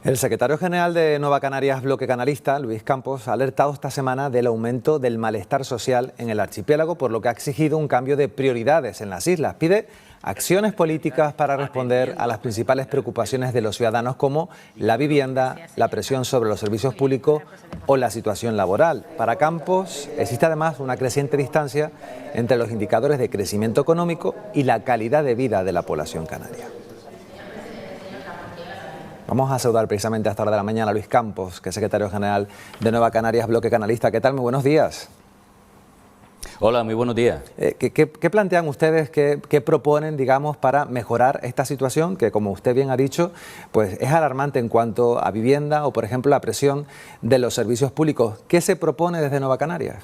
El secretario general de Nueva Canarias Bloque Canalista, Luis Campos, ha alertado esta semana del aumento del malestar social en el archipiélago, por lo que ha exigido un cambio de prioridades en las islas. Pide acciones políticas para responder a las principales preocupaciones de los ciudadanos, como la vivienda, la presión sobre los servicios públicos o la situación laboral. Para Campos existe además una creciente distancia entre los indicadores de crecimiento económico y la calidad de vida de la población canaria. Vamos a saludar precisamente a esta hora de la mañana a Luis Campos, que es secretario general de Nueva Canarias Bloque Canalista. ¿Qué tal? Muy buenos días. Hola, muy buenos días. ¿Qué plantean ustedes, qué proponen, digamos, para mejorar esta situación que, como usted bien ha dicho, pues es alarmante en cuanto a vivienda o, por ejemplo, la presión de los servicios públicos? ¿Qué se propone desde Nueva Canarias?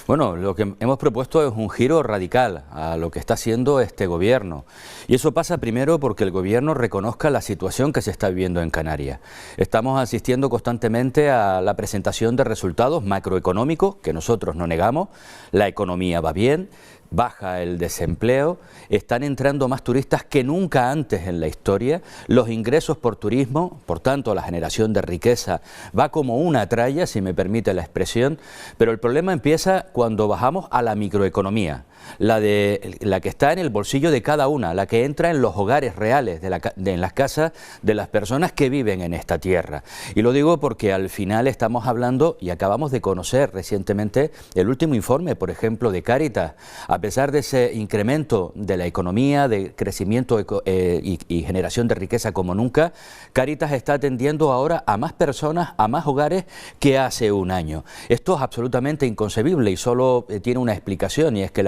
Bueno, lo que hemos propuesto es un giro radical a lo que está haciendo este gobierno. Y eso pasa primero porque el gobierno reconozca la situación que se está viviendo en Canarias. Estamos asistiendo constantemente a la presentación de resultados macroeconómicos, que nosotros no negamos. La economía va bien, baja el desempleo, están entrando más turistas que nunca antes en la historia, los ingresos por turismo, por tanto la generación de riqueza va como una tralla, si me permite la expresión, pero el problema empieza cuando bajamos a la microeconomía, la que está en el bolsillo de cada una, la que entra en los hogares reales, en las casas de las personas que viven en esta tierra. Y lo digo porque al final estamos hablando, y acabamos de conocer recientemente el último informe, por ejemplo, de Cáritas. A pesar de ese incremento de la economía, de crecimiento y generación de riqueza como nunca, Cáritas está atendiendo ahora a más personas, a más hogares que hace un año. Esto es absolutamente inconcebible y solo tiene una explicación, y es que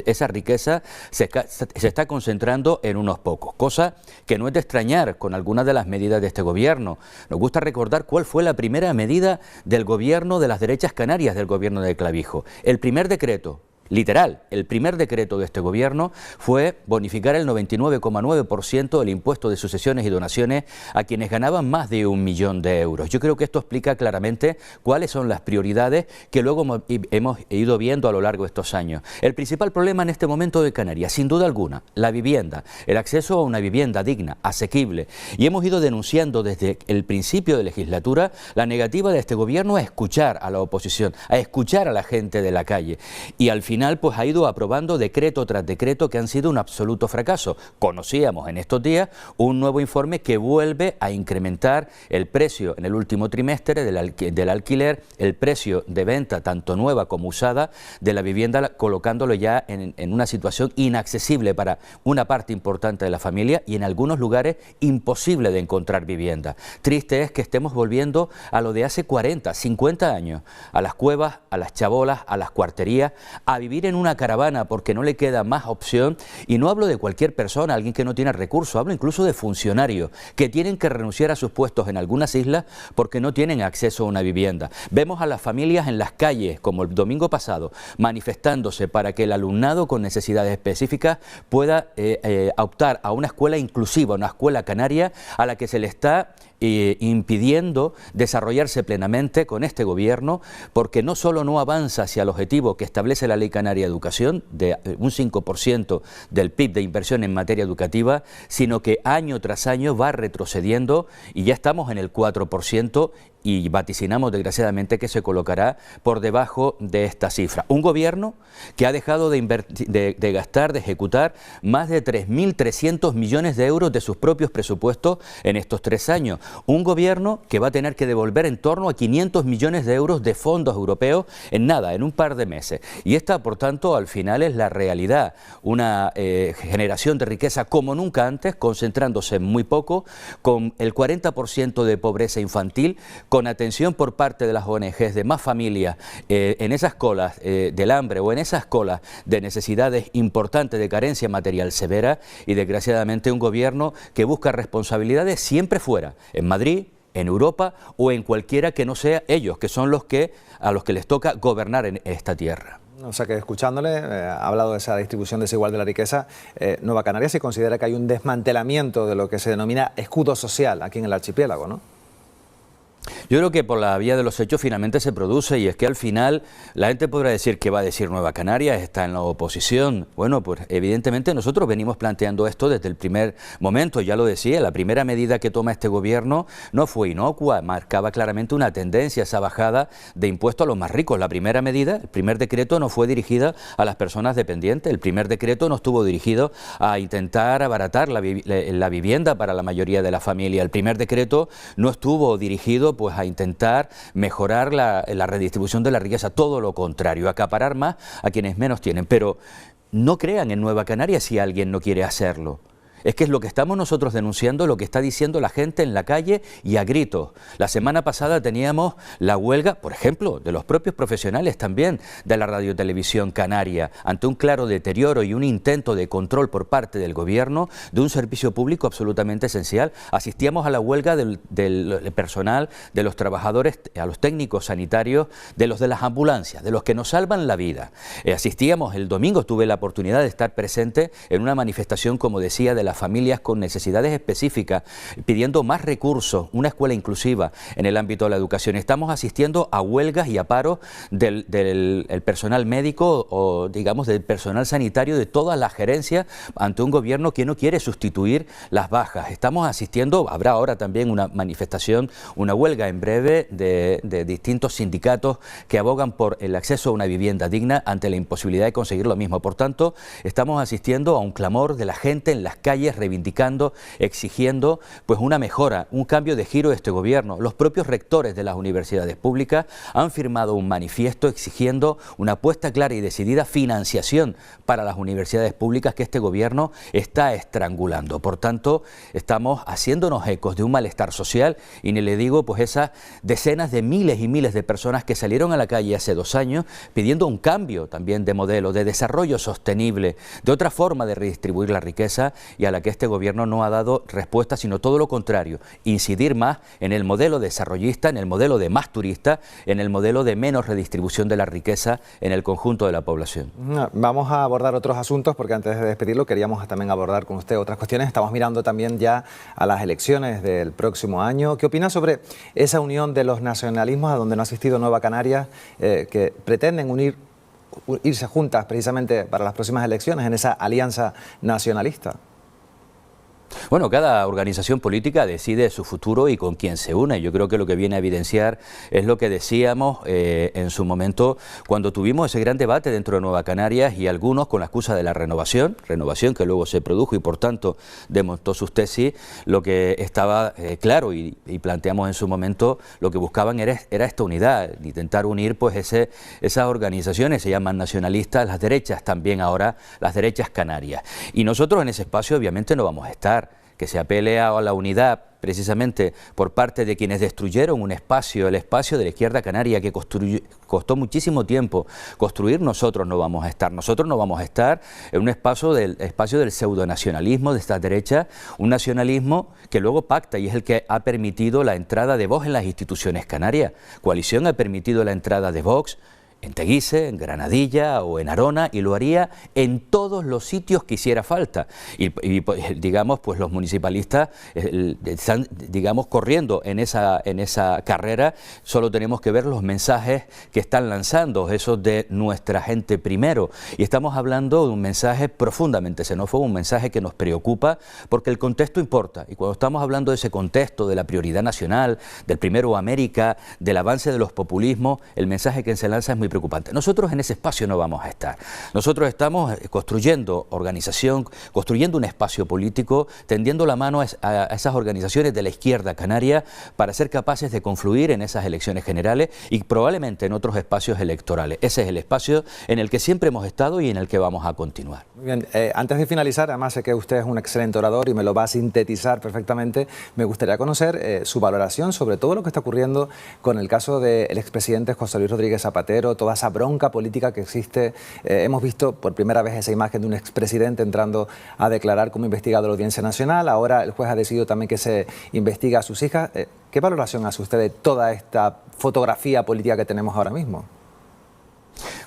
esa riqueza se está concentrando en unos pocos, cosa que no es de extrañar con algunas de las medidas de este gobierno. Nos gusta recordar cuál fue la primera medida del gobierno de las derechas canarias, del gobierno de Clavijo. El primer decreto, literal, el primer decreto de este gobierno fue bonificar el 99,9% del impuesto de sucesiones y donaciones a quienes ganaban más de 1 millón de euros. Yo creo que esto explica claramente cuáles son las prioridades que luego hemos ido viendo a lo largo de estos años. El principal problema en este momento de Canarias, sin duda alguna, la vivienda, el acceso a una vivienda digna, asequible. Y hemos ido denunciando desde el principio de legislatura la negativa de este gobierno a escuchar a la oposición, a escuchar a la gente de la calle. Y al final pues ha ido aprobando decreto tras decreto que han sido un absoluto fracaso. Conocíamos en estos días un nuevo informe que vuelve a incrementar el precio en el último trimestre del alquiler, el precio de venta tanto nueva como usada de la vivienda, colocándolo ya en una situación inaccesible para una parte importante de la familia y en algunos lugares imposible de encontrar vivienda. Triste es que estemos volviendo a lo de hace 40, 50 años, a las cuevas, a las chabolas, a las cuarterías, a vivir en una caravana porque no le queda más opción. Y no hablo de cualquier persona, alguien que no tiene recursos, hablo incluso de funcionarios que tienen que renunciar a sus puestos en algunas islas porque no tienen acceso a una vivienda. Vemos a las familias en las calles, como el domingo pasado, manifestándose para que el alumnado con necesidades específicas pueda optar a una escuela inclusiva, una escuela canaria, a la que se le está impidiendo desarrollarse plenamente con este gobierno, porque no solo no avanza hacia el objetivo que establece la Ley Canaria de Educación de un 5% del PIB de inversión en materia educativa, sino que año tras año va retrocediendo y ya estamos en el 4%, y vaticinamos desgraciadamente que se colocará por debajo de esta cifra. Un gobierno que ha dejado de gastar, de ejecutar más de 3.300 millones de euros de sus propios presupuestos en estos 3 años. Un gobierno que va a tener que devolver en torno a 500 millones de euros de fondos europeos en nada, en un par de meses. Y esta, por tanto, al final es la realidad. Una generación de riqueza como nunca antes, concentrándose en muy poco, con el 40% de pobreza infantil, con atención por parte de las ONGs de más familias en esas colas del hambre o en esas colas de necesidades importantes de carencia material severa, y desgraciadamente un gobierno que busca responsabilidades siempre fuera, en Madrid, en Europa o en cualquiera que no sea ellos, que son a los que les toca gobernar en esta tierra. O sea que escuchándole, ha hablado de esa distribución desigual de la riqueza. Nueva Canarias se considera que hay un desmantelamiento de lo que se denomina escudo social aquí en el archipiélago, ¿no? Yo creo que por la vía de los hechos finalmente se produce, y es que al final la gente podrá decir que va a decir Nueva Canarias, está en la oposición. Bueno, pues evidentemente nosotros venimos planteando esto desde el primer momento, ya lo decía, la primera medida que toma este gobierno no fue inocua, marcaba claramente una tendencia, esa bajada de impuestos a los más ricos. La primera medida, el primer decreto no fue dirigida a las personas dependientes, el primer decreto no estuvo dirigido a intentar abaratar la vivienda para la mayoría de la familia, el primer decreto no estuvo dirigido pues a intentar mejorar la redistribución de la riqueza, todo lo contrario, acaparar más a quienes menos tienen. Pero no crean en Nueva Canarias si alguien no quiere hacerlo. Es que es lo que estamos nosotros denunciando, lo que está diciendo la gente en la calle y a gritos. La semana pasada teníamos la huelga, por ejemplo, de los propios profesionales también de la radiotelevisión canaria, ante un claro deterioro y un intento de control por parte del gobierno de un servicio público absolutamente esencial. Asistíamos a la huelga del personal, de los trabajadores, a los técnicos sanitarios, de los de las ambulancias, de los que nos salvan la vida. Asistíamos, el domingo tuve la oportunidad de estar presente en una manifestación, como decía, de las familias con necesidades específicas, pidiendo más recursos, una escuela inclusiva en el ámbito de la educación. Estamos asistiendo a huelgas y a paros del personal médico o, digamos, del personal sanitario de todas las gerencias ante un gobierno que no quiere sustituir las bajas. Estamos asistiendo, habrá ahora también una manifestación, una huelga en breve de distintos sindicatos que abogan por el acceso a una vivienda digna ante la imposibilidad de conseguir lo mismo. Por tanto, estamos asistiendo a un clamor de la gente en las calles reivindicando, exigiendo pues una mejora, un cambio de giro de este gobierno. Los propios rectores de las universidades públicas han firmado un manifiesto exigiendo una apuesta clara y decidida financiación para las universidades públicas que este gobierno está estrangulando. Por tanto, estamos haciéndonos ecos de un malestar social y ni le digo pues esas decenas de miles y miles de personas que salieron a la calle hace 2 años pidiendo un cambio también de modelo, de desarrollo sostenible, de otra forma de redistribuir la riqueza y a la que este gobierno no ha dado respuesta, sino todo lo contrario, incidir más en el modelo desarrollista, en el modelo de más turistas, en el modelo de menos redistribución de la riqueza en el conjunto de la población. Vamos a abordar otros asuntos porque antes de despedirlo queríamos también abordar con usted otras cuestiones. Estamos mirando también ya a las elecciones del próximo año. ¿Qué opina sobre esa unión de los nacionalismos a donde no ha asistido Nueva Canarias, que pretenden irse juntas precisamente para las próximas elecciones en esa alianza nacionalista? Bueno, cada organización política decide su futuro y con quién se une. Yo creo que lo que viene a evidenciar es lo que decíamos en su momento cuando tuvimos ese gran debate dentro de Nueva Canarias y algunos con la excusa de la renovación que luego se produjo y por tanto demostró sus tesis, lo que estaba claro y planteamos en su momento, lo que buscaban era esta unidad, intentar unir pues esas organizaciones, se llaman nacionalistas, las derechas también ahora, las derechas canarias. Y nosotros en ese espacio obviamente no vamos a estar. Que se apele a la unidad precisamente por parte de quienes destruyeron un espacio, el espacio de la izquierda canaria que costó muchísimo tiempo construir, nosotros no vamos a estar. Nosotros no vamos a estar en un espacio del pseudonacionalismo de esta derecha, un nacionalismo que luego pacta y es el que ha permitido la entrada de Vox en las instituciones canarias. Coalición ha permitido la entrada de Vox en Teguise, en Granadilla o en Arona, y lo haría en todos los sitios que hiciera falta. Y digamos, pues los municipalistas están, digamos, corriendo en esa carrera. Solo tenemos que ver los mensajes que están lanzando, esos de nuestra gente primero. Y estamos hablando de un mensaje profundamente xenófobo, un mensaje que nos preocupa, porque el contexto importa. Y cuando estamos hablando de ese contexto, de la prioridad nacional, del primero América, del avance de los populismos, el mensaje que se lanza es muy preocupante. Nosotros en ese espacio no vamos a estar. Nosotros estamos construyendo organización, construyendo un espacio político, tendiendo la mano a esas organizaciones de la izquierda canaria para ser capaces de confluir en esas elecciones generales y probablemente en otros espacios electorales. Ese es el espacio en el que siempre hemos estado y en el que vamos a continuar. Muy bien, antes de finalizar, además sé que usted es un excelente orador y me lo va a sintetizar perfectamente, me gustaría conocer su valoración sobre todo lo que está ocurriendo con el caso del expresidente José Luis Rodríguez Zapatero, toda esa bronca política que existe. Hemos visto por primera vez esa imagen de un expresidente entrando a declarar como investigado de la Audiencia Nacional. Ahora el juez ha decidido también que se investiga a sus hijas. ¿Qué valoración hace usted de toda esta fotografía política que tenemos ahora mismo?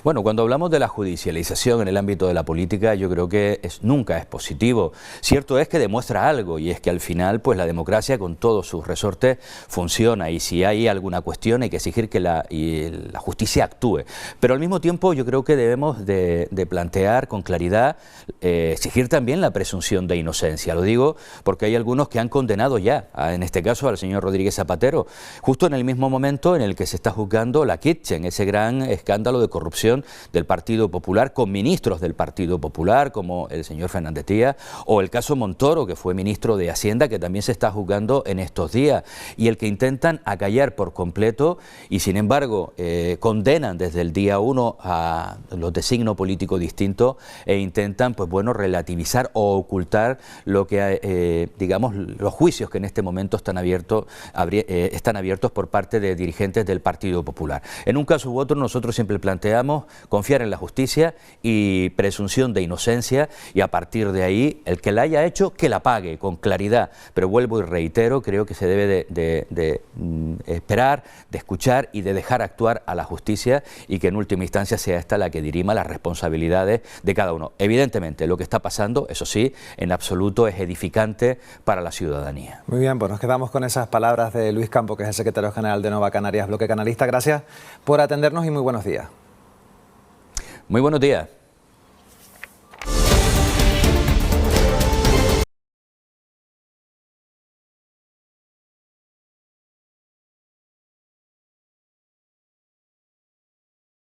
Bueno, cuando hablamos de la judicialización en el ámbito de la política, yo creo que nunca es positivo. Cierto es que demuestra algo, y es que al final pues la democracia con todos sus resortes funciona, y si hay alguna cuestión hay que exigir que la justicia actúe. Pero al mismo tiempo yo creo que debemos de plantear con claridad, exigir también la presunción de inocencia. Lo digo porque hay algunos que han condenado ya, en este caso al señor Rodríguez Zapatero, justo en el mismo momento en el que se está juzgando la Kitchen, ese gran escándalo de corrupción del Partido Popular, con ministros del Partido Popular, como el señor Fernández Díaz, o el caso Montoro, que fue ministro de Hacienda, que también se está juzgando en estos días, y el que intentan acallar por completo, y sin embargo condenan desde el día 1 a los de signo político distinto, e intentan, pues bueno, relativizar o ocultar lo que, digamos, los juicios que en este momento están abiertos por parte de dirigentes del Partido Popular. En un caso u otro, nosotros siempre planteamos confiar en la justicia y presunción de inocencia, y a partir de ahí, el que la haya hecho, que la pague con claridad. Pero vuelvo y reitero, creo que se debe de esperar, de escuchar y de dejar actuar a la justicia, y que en última instancia sea esta la que dirima las responsabilidades de cada uno. Evidentemente, lo que está pasando, eso sí, en absoluto es edificante para la ciudadanía. Muy bien, pues nos quedamos con esas palabras de Luis Campos, que es el secretario general de Nueva Canarias Bloque Canalista. Gracias por atendernos y muy buenos días. Muy buenos días.